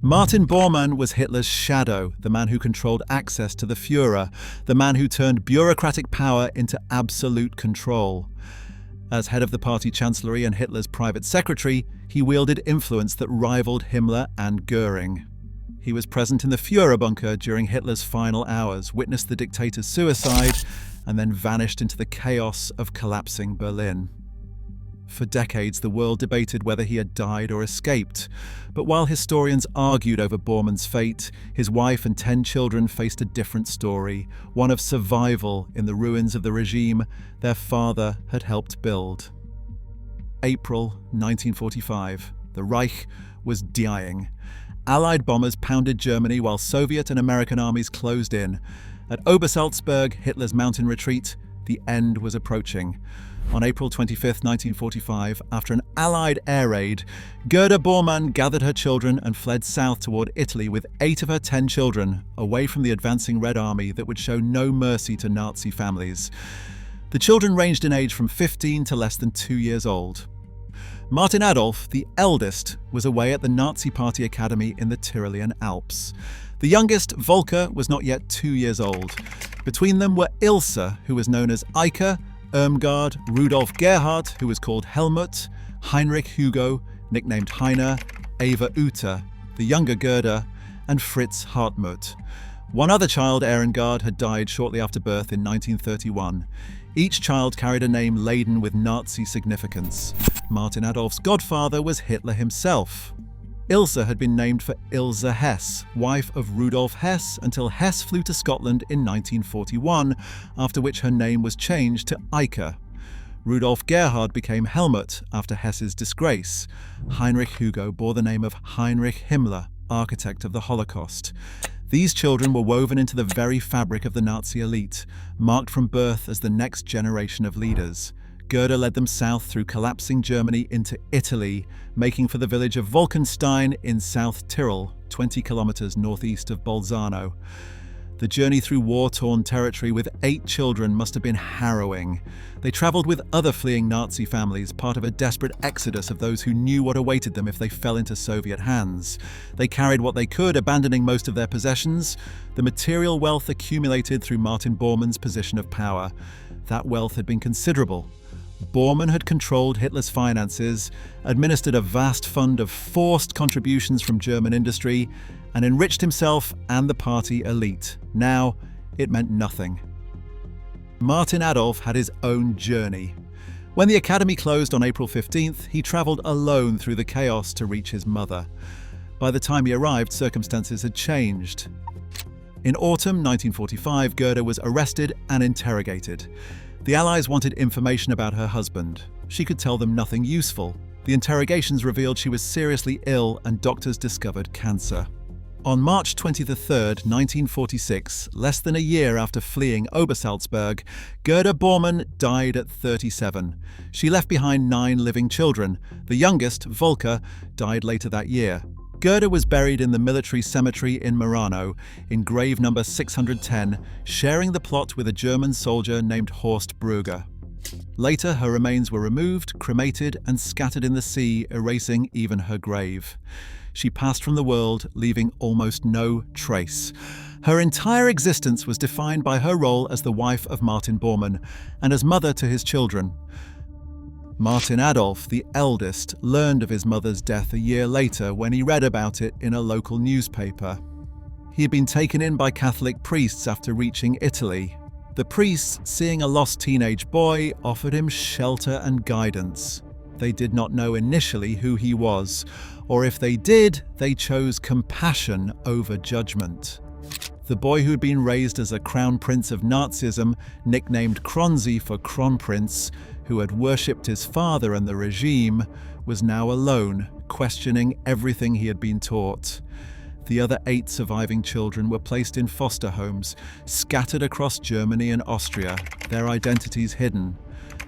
Martin Bormann was Hitler's shadow, the man who controlled access to the Führer, the man who turned bureaucratic power into absolute control. As head of the Party Chancellery and Hitler's private secretary, he wielded influence that rivaled Himmler and Göring. He was present in the Führerbunker during Hitler's final hours, witnessed the dictator's suicide, and then vanished into the chaos of collapsing Berlin. For decades, the world debated whether he had died or escaped. But while historians argued over Bormann's fate, his wife and 10 children faced a different story, one of survival in the ruins of the regime their father had helped build. April 1945. The Reich was dying. Allied bombers pounded Germany while Soviet and American armies closed in. At Obersalzberg, Hitler's mountain retreat, the end was approaching. On April 25, 1945, after an Allied air raid, Gerda Bormann gathered her children and fled south toward Italy with 8 of her 10 children, away from the advancing Red Army that would show no mercy to Nazi families. The children ranged in age from 15 to less than 2 years old. Martin Adolf, the eldest, was away at the Nazi Party Academy in the Tyrolean Alps. The youngest, Volker, was not yet 2 years old. Between them were Ilse, who was known as Eike, Irmgard, Rudolf Gerhard, who was called Helmut, Heinrich Hugo, nicknamed Heine, Eva Ute, the younger Gerda, and Fritz Hartmut. One other child, Ehrengard, had died shortly after birth in 1931. Each child carried a name laden with Nazi significance. Martin Adolf's godfather was Hitler himself. Ilse had been named for Ilse Hess, wife of Rudolf Hess, until Hess flew to Scotland in 1941, after which her name was changed to Eike. Rudolf Gerhard became Helmut after Hess's disgrace. Heinrich Hugo bore the name of Heinrich Himmler, architect of the Holocaust. These children were woven into the very fabric of the Nazi elite, marked from birth as the next generation of leaders. Gerda led them south through collapsing Germany into Italy, making for the village of Wolkenstein in South Tyrol, 20 kilometers northeast of Bolzano. The journey through war-torn territory with 8 children must have been harrowing. They traveled with other fleeing Nazi families, part of a desperate exodus of those who knew what awaited them if they fell into Soviet hands. They carried what they could, abandoning most of their possessions, the material wealth accumulated through Martin Bormann's position of power. That wealth had been considerable. Bormann had controlled Hitler's finances, administered a vast fund of forced contributions from German industry, and enriched himself and the party elite. Now, it meant nothing. Martin Adolf had his own journey. When the academy closed on April 15th, he travelled alone through the chaos to reach his mother. By the time he arrived, circumstances had changed. In autumn 1945, Gerda was arrested and interrogated. The Allies wanted information about her husband. She could tell them nothing useful. The interrogations revealed she was seriously ill and doctors discovered cancer. On March 23, 1946, less than a year after fleeing Obersalzberg, Gerda Bormann died at 37. She left behind 9 living children. The youngest, Volker, died later that year. Gerda was buried in the military cemetery in Murano, in grave number 610, sharing the plot with a German soldier named Horst Brugger. Later, her remains were removed, cremated, and scattered in the sea, erasing even her grave. She passed from the world, leaving almost no trace. Her entire existence was defined by her role as the wife of Martin Bormann and as mother to his children. Martin Adolf, the eldest, learned of his mother's death a year later when he read about it in a local newspaper. He had been taken in by Catholic priests after reaching Italy. The priests, seeing a lost teenage boy, offered him shelter and guidance. They did not know initially who he was, or if they did, they chose compassion over judgment. The boy who had been raised as a crown prince of Nazism, nicknamed Kronzi for Kronprinz, who had worshipped his father and the regime, was now alone, questioning everything he had been taught. The other 8 surviving children were placed in foster homes, scattered across Germany and Austria, their identities hidden.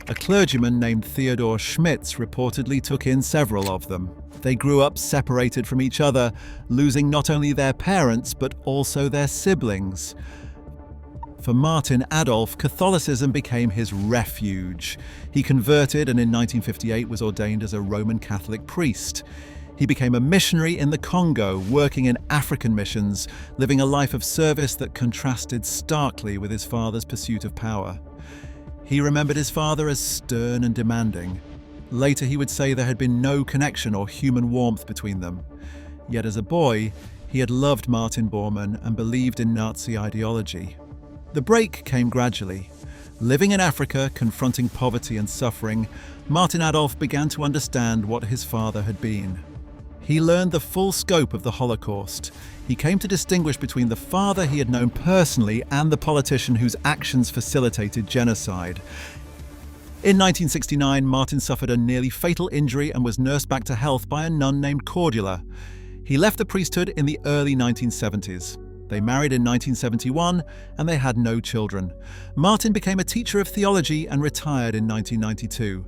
A clergyman named Theodor Schmitz reportedly took in several of them. They grew up separated from each other, losing not only their parents but also their siblings. For Martin Adolf, Catholicism became his refuge. He converted and in 1958 was ordained as a Roman Catholic priest. He became a missionary in the Congo, working in African missions, living a life of service that contrasted starkly with his father's pursuit of power. He remembered his father as stern and demanding. Later, he would say there had been no connection or human warmth between them. Yet as a boy, he had loved Martin Bormann and believed in Nazi ideology. The break came gradually. Living in Africa, confronting poverty and suffering, Martin Adolf began to understand what his father had been. He learned the full scope of the Holocaust. He came to distinguish between the father he had known personally and the politician whose actions facilitated genocide. In 1969, Martin suffered a nearly fatal injury and was nursed back to health by a nun named Cordula. He left the priesthood in the early 1970s. They married in 1971 and they had no children. Martin became a teacher of theology and retired in 1992.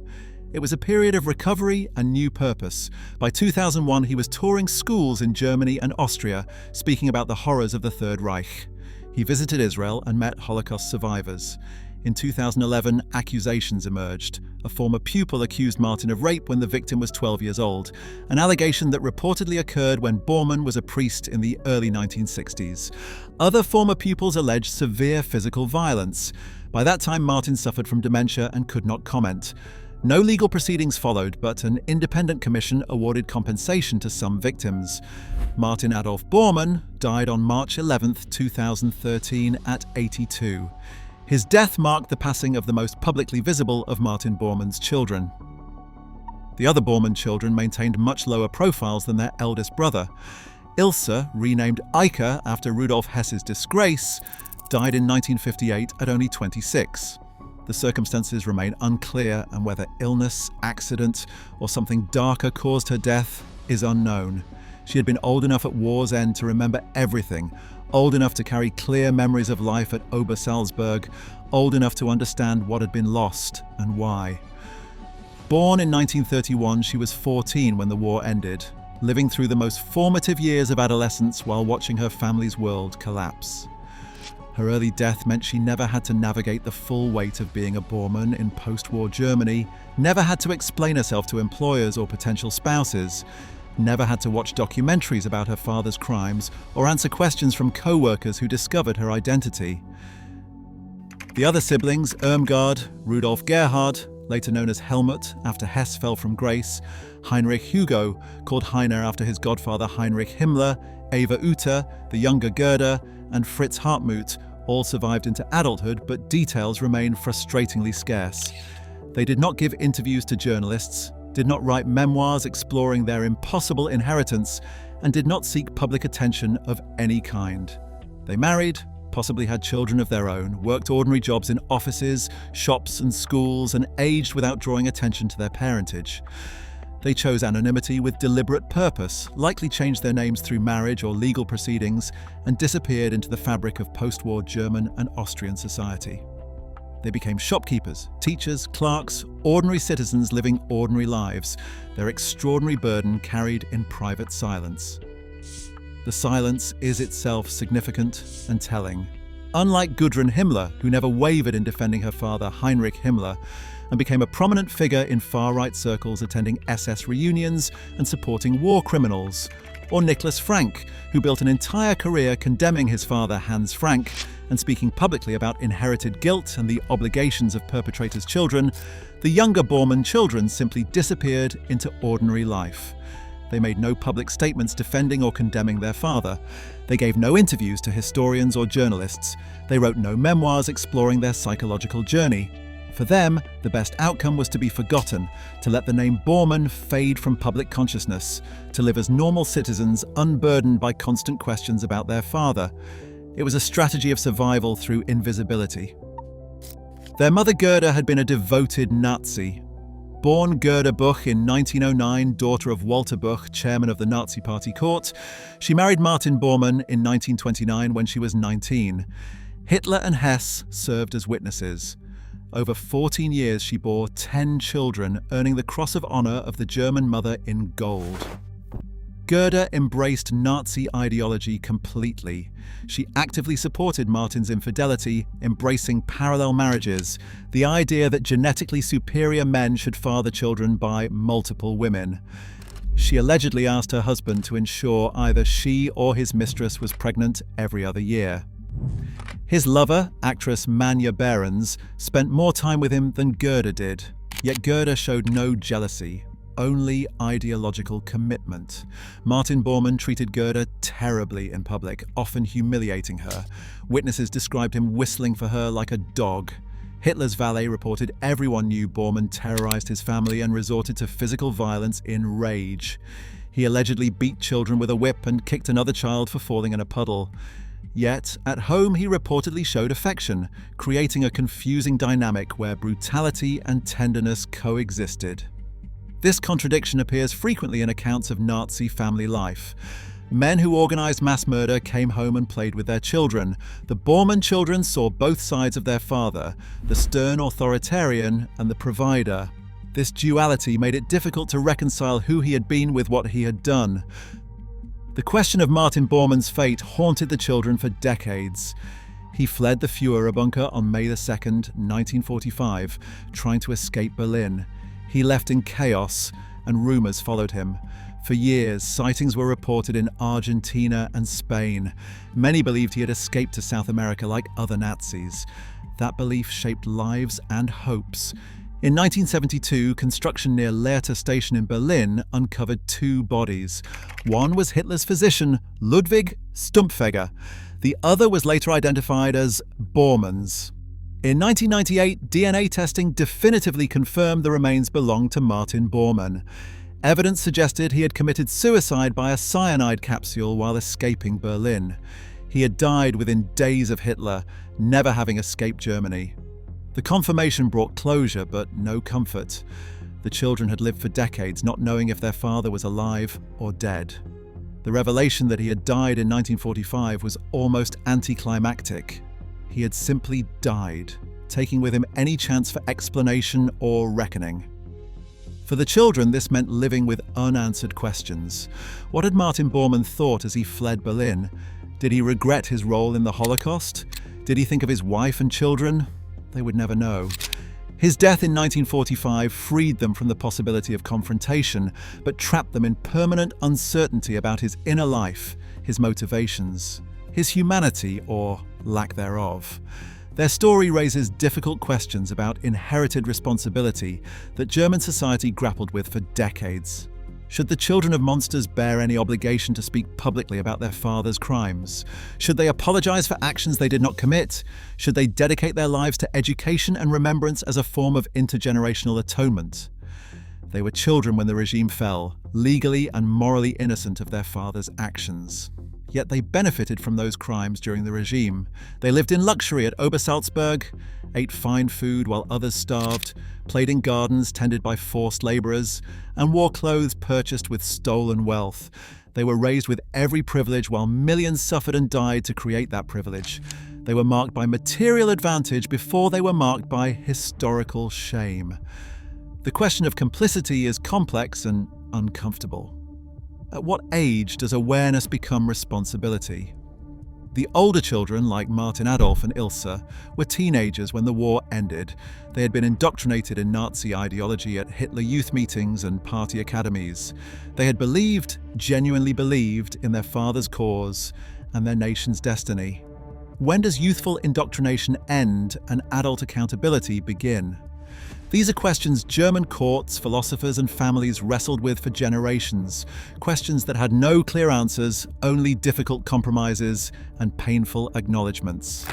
It was a period of recovery and new purpose. By 2001, he was touring schools in Germany and Austria, speaking about the horrors of the Third Reich. He visited Israel and met Holocaust survivors. In 2011, accusations emerged. A former pupil accused Martin of rape when the victim was 12 years old, an allegation that reportedly occurred when Bormann was a priest in the early 1960s. Other former pupils alleged severe physical violence. By that time, Martin suffered from dementia and could not comment. No legal proceedings followed, but an independent commission awarded compensation to some victims. Martin Adolf Bormann died on March 11, 2013 at 82. His death marked the passing of the most publicly visible of Martin Bormann's children. The other Bormann children maintained much lower profiles than their eldest brother. Ilse, renamed Eike after Rudolf Hess's disgrace, died in 1958 at only 26. The circumstances remain unclear, and whether illness, accident, or something darker caused her death is unknown. She had been old enough at war's end to remember everything, old enough to carry clear memories of life at Obersalzberg, old enough to understand what had been lost and why. Born in 1931, she was 14 when the war ended, living through the most formative years of adolescence while watching her family's world collapse. Her early death meant she never had to navigate the full weight of being a Bormann in post-war Germany, never had to explain herself to employers or potential spouses, never had to watch documentaries about her father's crimes or answer questions from co-workers who discovered her identity. The other siblings, Irmgard, Rudolf Gerhard, later known as Helmut after Hess fell from grace, Heinrich Hugo, called Heiner after his godfather Heinrich Himmler, Eva Uta, the younger Gerda, and Fritz Hartmut all survived into adulthood, but details remain frustratingly scarce. They did not give interviews to journalists, did not write memoirs exploring their impossible inheritance, and did not seek public attention of any kind. They married, possibly had children of their own, worked ordinary jobs in offices, shops and schools, and aged without drawing attention to their parentage. They chose anonymity with deliberate purpose, likely changed their names through marriage or legal proceedings, and disappeared into the fabric of post-war German and Austrian society. They became shopkeepers, teachers, clerks, ordinary citizens living ordinary lives, their extraordinary burden carried in private silence. The silence is itself significant and telling. Unlike Gudrun Himmler, who never wavered in defending her father Heinrich Himmler, and became a prominent figure in far-right circles attending SS reunions and supporting war criminals, or Nicholas Frank, who built an entire career condemning his father Hans Frank and speaking publicly about inherited guilt and the obligations of perpetrators' children, the younger Bormann children simply disappeared into ordinary life. They made no public statements defending or condemning their father. They gave no interviews to historians or journalists. They wrote no memoirs exploring their psychological journey. For them, the best outcome was to be forgotten, to let the name Bormann fade from public consciousness, to live as normal citizens unburdened by constant questions about their father. It was a strategy of survival through invisibility. Their mother Gerda had been a devoted Nazi. Born Gerda Buch in 1909, daughter of Walter Buch, chairman of the Nazi Party court, she married Martin Bormann in 1929 when she was 19. Hitler and Hess served as witnesses. Over 14 years, she bore 10 children, earning the Cross of Honor of the German mother in gold. Gerda embraced Nazi ideology completely. She actively supported Martin's infidelity, embracing parallel marriages, the idea that genetically superior men should father children by multiple women. She allegedly asked her husband to ensure either she or his mistress was pregnant every other year. His lover, actress Manja Behrens, spent more time with him than Gerda did, yet Gerda showed no jealousy, only ideological commitment. Martin Bormann treated Gerda terribly in public, often humiliating her. Witnesses described him whistling for her like a dog. Hitler's valet reported everyone knew Bormann terrorized his family and resorted to physical violence in rage. He allegedly beat children with a whip and kicked another child for falling in a puddle. Yet, at home he reportedly showed affection, creating a confusing dynamic where brutality and tenderness coexisted. This contradiction appears frequently in accounts of Nazi family life. Men who organized mass murder came home and played with their children. The Bormann children saw both sides of their father, the stern authoritarian and the provider. This duality made it difficult to reconcile who he had been with what he had done. The question of Martin Bormann's fate haunted the children for decades. He fled the Führerbunker on May 2, 1945, trying to escape Berlin. He left in chaos, and rumors followed him. For years, sightings were reported in Argentina and Spain. Many believed he had escaped to South America like other Nazis. That belief shaped lives and hopes. In 1972, construction near Lehrte station in Berlin uncovered two bodies. One was Hitler's physician, Ludwig Stumpfegger. The other was later identified as Bormann's. In 1998, DNA testing definitively confirmed the remains belonged to Martin Bormann. Evidence suggested he had committed suicide by a cyanide capsule while escaping Berlin. He had died within days of Hitler, never having escaped Germany. The confirmation brought closure, but no comfort. The children had lived for decades, not knowing if their father was alive or dead. The revelation that he had died in 1945 was almost anticlimactic. He had simply died, taking with him any chance for explanation or reckoning. For the children, this meant living with unanswered questions. What had Martin Bormann thought as he fled Berlin? Did he regret his role in the Holocaust? Did he think of his wife and children? They would never know. His death in 1945 freed them from the possibility of confrontation, but trapped them in permanent uncertainty about his inner life, his motivations, his humanity or lack thereof. Their story raises difficult questions about inherited responsibility that German society grappled with for decades. Should the children of monsters bear any obligation to speak publicly about their father's crimes? Should they apologize for actions they did not commit? Should they dedicate their lives to education and remembrance as a form of intergenerational atonement? They were children when the regime fell, legally and morally innocent of their father's actions. Yet they benefited from those crimes during the regime. They lived in luxury at Obersalzberg, ate fine food while others starved, played in gardens tended by forced laborers, and wore clothes purchased with stolen wealth. They were raised with every privilege while millions suffered and died to create that privilege. They were marked by material advantage before they were marked by historical shame. The question of complicity is complex and uncomfortable. At what age does awareness become responsibility? The older children, like Martin Adolf and Ilse, were teenagers when the war ended. They had been indoctrinated in Nazi ideology at Hitler youth meetings and party academies. They had genuinely believed, in their father's cause and their nation's destiny. When does youthful indoctrination end and adult accountability begin? These are questions German courts, philosophers, and families wrestled with for generations. Questions that had no clear answers, only difficult compromises and painful acknowledgements.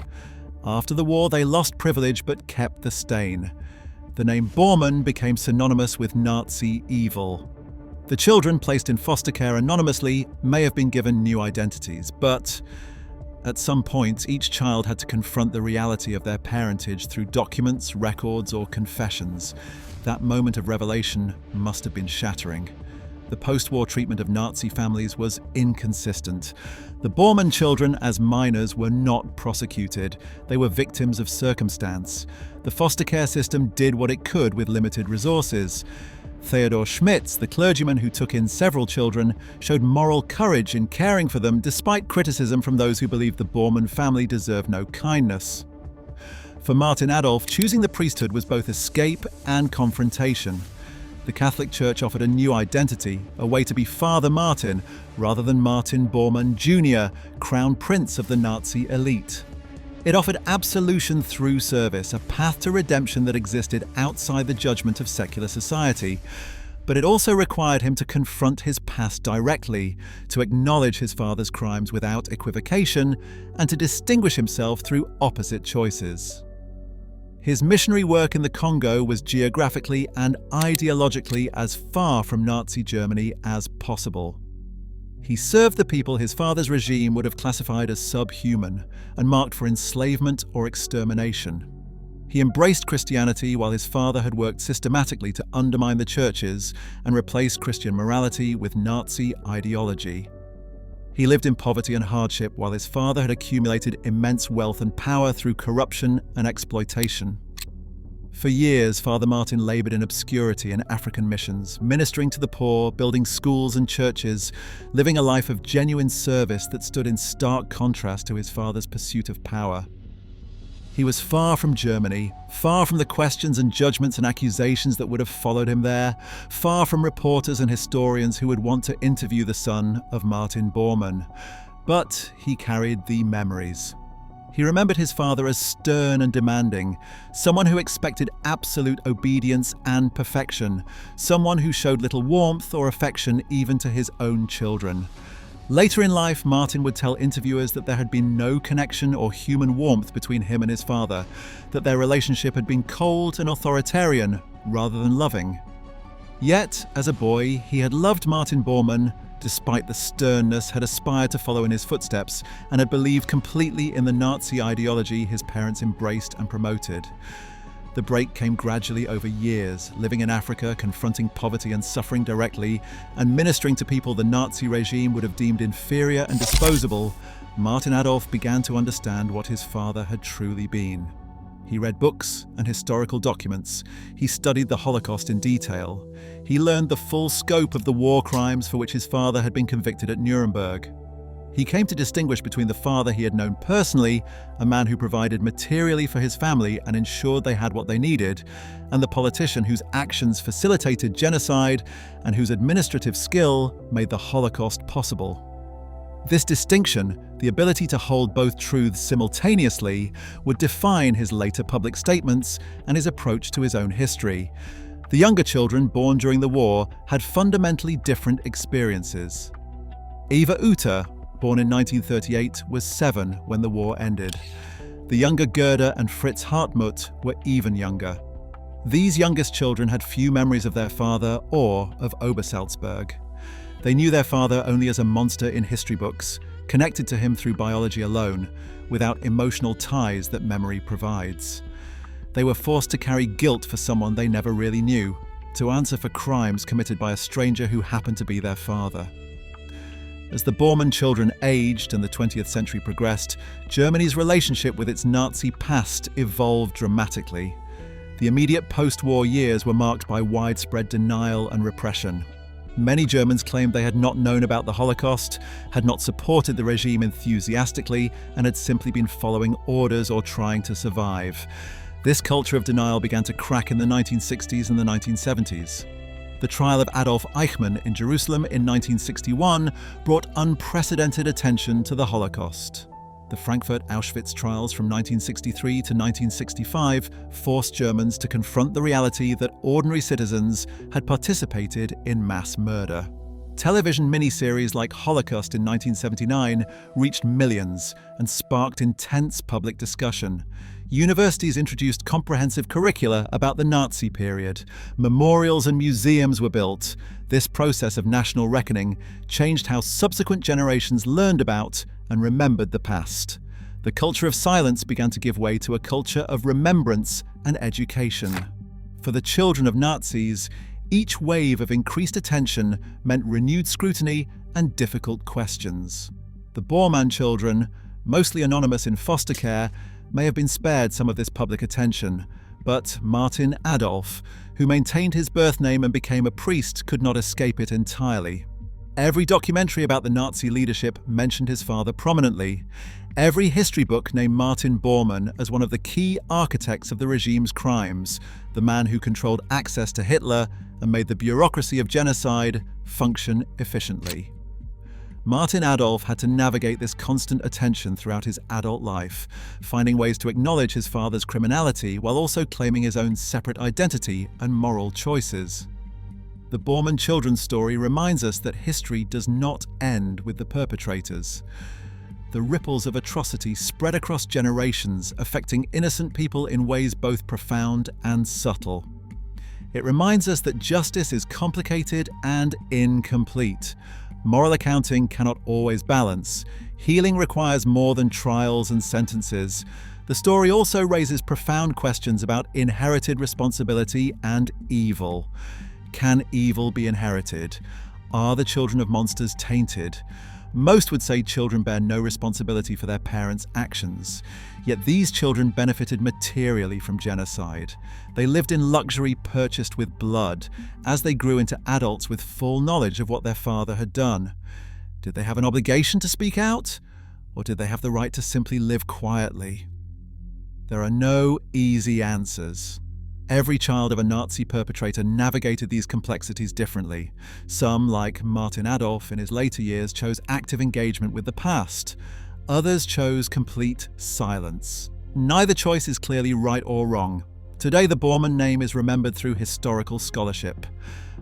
After the war, they lost privilege but kept the stain. The name Bormann became synonymous with Nazi evil. The children, placed in foster care anonymously, may have been given new identities, but at some point, each child had to confront the reality of their parentage through documents, records, or confessions. That moment of revelation must have been shattering. The post-war treatment of Nazi families was inconsistent. The Bormann children, as minors, were not prosecuted. They were victims of circumstance. The foster care system did what it could with limited resources. Theodor Schmitz, the clergyman who took in several children, showed moral courage in caring for them despite criticism from those who believed the Bormann family deserved no kindness. For Martin Adolf, choosing the priesthood was both escape and confrontation. The Catholic Church offered a new identity, a way to be Father Martin rather than Martin Bormann Jr., Crown Prince of the Nazi elite. It offered absolution through service, a path to redemption that existed outside the judgment of secular society. But it also required him to confront his past directly, to acknowledge his father's crimes without equivocation, and to distinguish himself through opposite choices. His missionary work in the Congo was geographically and ideologically as far from Nazi Germany as possible. He served the people his father's regime would have classified as subhuman and marked for enslavement or extermination. He embraced Christianity while his father had worked systematically to undermine the churches and replace Christian morality with Nazi ideology. He lived in poverty and hardship while his father had accumulated immense wealth and power through corruption and exploitation. For years, Father Martin labored in obscurity in African missions, ministering to the poor, building schools and churches, living a life of genuine service that stood in stark contrast to his father's pursuit of power. He was far from Germany, far from the questions and judgments and accusations that would have followed him there, far from reporters and historians who would want to interview the son of Martin Bormann. But he carried the memories. He remembered his father as stern and demanding, someone who expected absolute obedience and perfection, someone who showed little warmth or affection even to his own children. Later in life, Martin would tell interviewers that there had been no connection or human warmth between him and his father, that their relationship had been cold and authoritarian rather than loving. Yet, as a boy, he had loved Martin Bormann, despite the sternness, had aspired to follow in his footsteps, and had believed completely in the Nazi ideology his parents embraced and promoted. The break came gradually over years, living in Africa, confronting poverty and suffering directly, and ministering to people the Nazi regime would have deemed inferior and disposable. Martin Adolf began to understand what his father had truly been. He read books and historical documents. He studied the Holocaust in detail. He learned the full scope of the war crimes for which his father had been convicted at Nuremberg. He came to distinguish between the father he had known personally, a man who provided materially for his family and ensured they had what they needed, and the politician whose actions facilitated genocide and whose administrative skill made the Holocaust possible. This distinction, the ability to hold both truths simultaneously, would define his later public statements and his approach to his own history. The younger children born during the war had fundamentally different experiences. Eva Uta, born in 1938, was 7 when the war ended. The younger Gerda and Fritz Hartmut were even younger. These youngest children had few memories of their father or of Obersalzberg. They knew their father only as a monster in history books, connected to him through biology alone, without emotional ties that memory provides. They were forced to carry guilt for someone they never really knew, to answer for crimes committed by a stranger who happened to be their father. As the Bormann children aged and the 20th century progressed, Germany's relationship with its Nazi past evolved dramatically. The immediate post-war years were marked by widespread denial and repression. Many Germans claimed they had not known about the Holocaust, had not supported the regime enthusiastically, and had simply been following orders or trying to survive. This culture of denial began to crack in the 1960s and the 1970s. The trial of Adolf Eichmann in Jerusalem in 1961 brought unprecedented attention to the Holocaust. The Frankfurt Auschwitz trials from 1963 to 1965 forced Germans to confront the reality that ordinary citizens had participated in mass murder. Television miniseries like Holocaust in 1979 reached millions and sparked intense public discussion. Universities introduced comprehensive curricula about the Nazi period. Memorials and museums were built. This process of national reckoning changed how subsequent generations learned about and remembered the past. The culture of silence began to give way to a culture of remembrance and education. For the children of Nazis, each wave of increased attention meant renewed scrutiny and difficult questions. The Bormann children, mostly anonymous in foster care, may have been spared some of this public attention, but Martin Adolf, who maintained his birth name and became a priest, could not escape it entirely. Every documentary about the Nazi leadership mentioned his father prominently. Every history book named Martin Bormann as one of the key architects of the regime's crimes, the man who controlled access to Hitler and made the bureaucracy of genocide function efficiently. Martin Adolf had to navigate this constant attention throughout his adult life, finding ways to acknowledge his father's criminality while also claiming his own separate identity and moral choices. The Bormann children's story reminds us that history does not end with the perpetrators. The ripples of atrocity spread across generations, affecting innocent people in ways both profound and subtle. It reminds us that justice is complicated and incomplete. Moral accounting cannot always balance. Healing requires more than trials and sentences. The story also raises profound questions about inherited responsibility and evil. Can evil be inherited? Are the children of monsters tainted? Most would say children bear no responsibility for their parents' actions. Yet these children benefited materially from genocide. They lived in luxury purchased with blood, as they grew into adults with full knowledge of what their father had done. Did they have an obligation to speak out? Or did they have the right to simply live quietly? There are no easy answers. Every child of a Nazi perpetrator navigated these complexities differently. Some, like Martin Adolf in his later years, chose active engagement with the past. Others chose complete silence. Neither choice is clearly right or wrong. Today, the Bormann name is remembered through historical scholarship.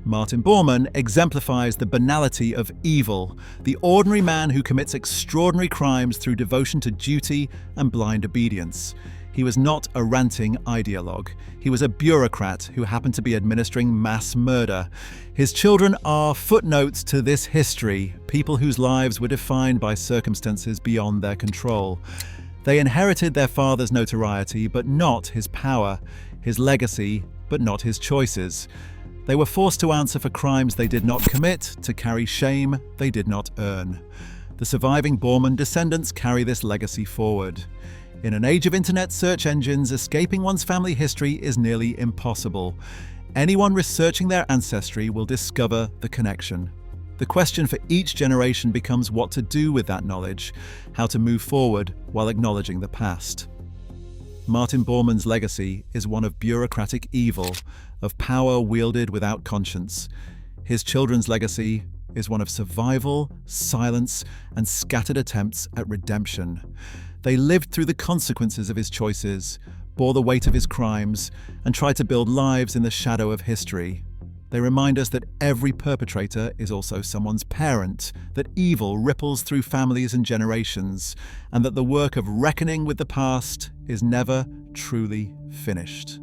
Martin Bormann exemplifies the banality of evil, the ordinary man who commits extraordinary crimes through devotion to duty and blind obedience. He was not a ranting ideologue. He was a bureaucrat who happened to be administering mass murder. His children are footnotes to this history, people whose lives were defined by circumstances beyond their control. They inherited their father's notoriety, but not his power, his legacy, but not his choices. They were forced to answer for crimes they did not commit, to carry shame they did not earn. The surviving Bormann descendants carry this legacy forward. In an age of internet search engines, escaping one's family history is nearly impossible. Anyone researching their ancestry will discover the connection. The question for each generation becomes what to do with that knowledge, how to move forward while acknowledging the past. Martin Bormann's legacy is one of bureaucratic evil, of power wielded without conscience. His children's legacy is one of survival, silence, and scattered attempts at redemption. They lived through the consequences of his choices, bore the weight of his crimes, and tried to build lives in the shadow of history. They remind us that every perpetrator is also someone's parent, that evil ripples through families and generations, and that the work of reckoning with the past is never truly finished.